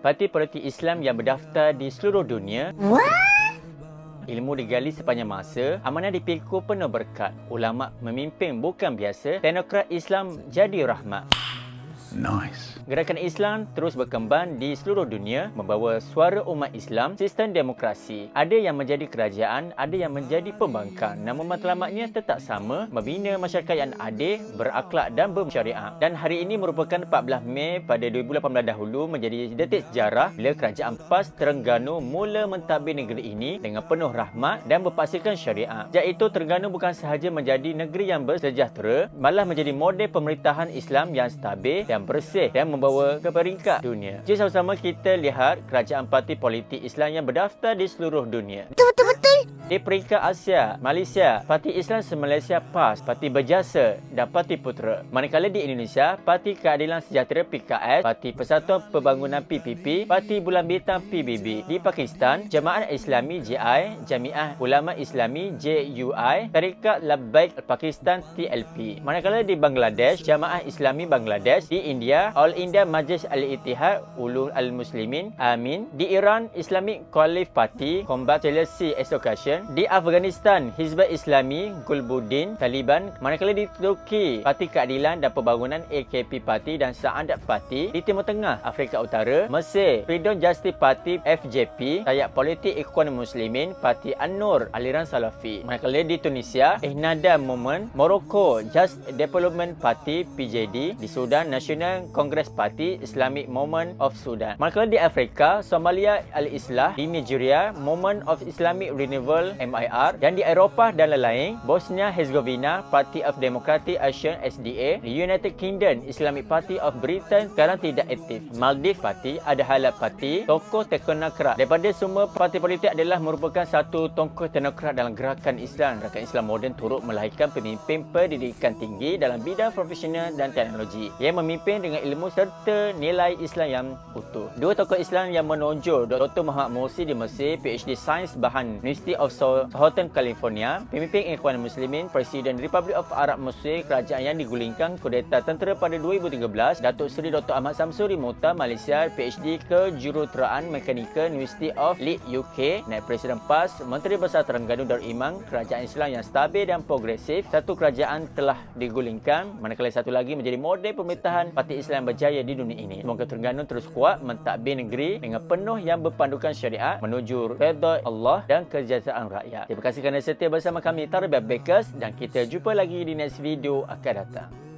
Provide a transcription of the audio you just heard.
Parti politik Islam yang berdaftar di seluruh dunia. Ilmu digali sepanjang masa, amanah dipikul penuh berkat. Ulama memimpin bukan biasa, teknokrat Islam jadi rahmat. Nice. Gerakan Islam terus berkembang di seluruh dunia, membawa suara umat Islam, sistem demokrasi. Ada yang menjadi kerajaan, ada yang menjadi pembangkang. Namun matlamatnya tetap sama, membina masyarakat yang adil, berakhlak dan bersyariat. Dan hari ini merupakan 14 Mei pada 2018 dahulu menjadi detik sejarah bila Kerajaan PAS Terengganu mula mentadbir negeri ini dengan penuh rahmat dan berpaksikan syariat. Sejak itu Terengganu bukan sahaja menjadi negeri yang bersejahtera, malah menjadi model pemerintahan Islam yang stabil dan bersih dan membawa ke peringkat dunia. Jom sama-sama kita lihat kerajaan parti politik Islam yang berdaftar di seluruh dunia. Betul-betul. Di peringkat Asia, Malaysia, Parti Islam Se-Malaysia PAS, Parti Berjasa dan Parti Putera. Manakala di Indonesia, Parti Keadilan Sejahtera PKS, Parti Persatuan Pembangunan PPP, Parti Bulan Bintang PBB. Di Pakistan, Jemaah Islami JI, Jamiah Ulama Islami JUI, Tarikat Labbaik Pakistan TLP. Manakala di Bangladesh, Jemaah Islami Bangladesh. Di India, All India Majlis Al-Ittihad Ulul Al-Muslimin Amin. Di Iran, Islamic Coalition Party Combat Jealousy Association. Di Afghanistan, Hizbut Islami Gulbuddin Taliban. Manakala di Turki, Parti Keadilan dan Pembangunan AKP Party dan Saadat Party. Di Timur Tengah, Afrika Utara, Mesir, Freedom Justice Party FJP, Sayap Politik Ikhwan Muslimin Parti An-Nur Aliran Salafi. Manakala di Tunisia, Ihnada Movement, Morocco Just Development Party PJD. Di Sudan, National Congress Party Islamic Movement of Sudan. Manakala di Afrika, Somalia Al-Islah. Di Nigeria, Movement of Islamic Renewal MIR. Dan di Eropah dan lain-lain, Bosnia Herzegovina Party of Democratic Action SDA. Di United Kingdom, Islamic Party of Britain sekarang tidak aktif. Maldives Party, Adahalat Party, tokoh teknokrat. Daripada semua parti politik adalah merupakan satu tokoh teknokrat dalam gerakan Islam. Gerakan Islam moden turut melahirkan pemimpin pendidikan tinggi dalam bidang profesional dan teknologi yang memimpin dengan ilmu serta nilai Islam yang utuh. Dua tokoh Islam yang menonjol, Dr. Muhammad Morsi di Mesir, PhD Sains Bahan University of Southern California, pemimpin Ikhwan Muslimin, Presiden Republic of Arab Mesir, kerajaan yang digulingkan kudeta tentera pada 2013, Datuk Seri Dr. Ahmad Samsuri Muhtar, Malaysia, PhD Kejuruteraan Mekanikal University of Leeds UK, Naib Presiden PAS, Menteri Besar Terengganu Darul Imam, kerajaan Islam yang stabil dan progresif. Satu kerajaan telah digulingkan, manakala satu lagi menjadi model pemerintahan parti Islam berjaya di dunia ini. Semoga Terengganu terus kuat mentadbir negeri dengan penuh yang berpandukan syariat menuju redha Allah dan kesejahteraan rakyat. Terima kasih kerana setia bersama kami Tarbiyah Bakers dan kita jumpa lagi di next video akan datang.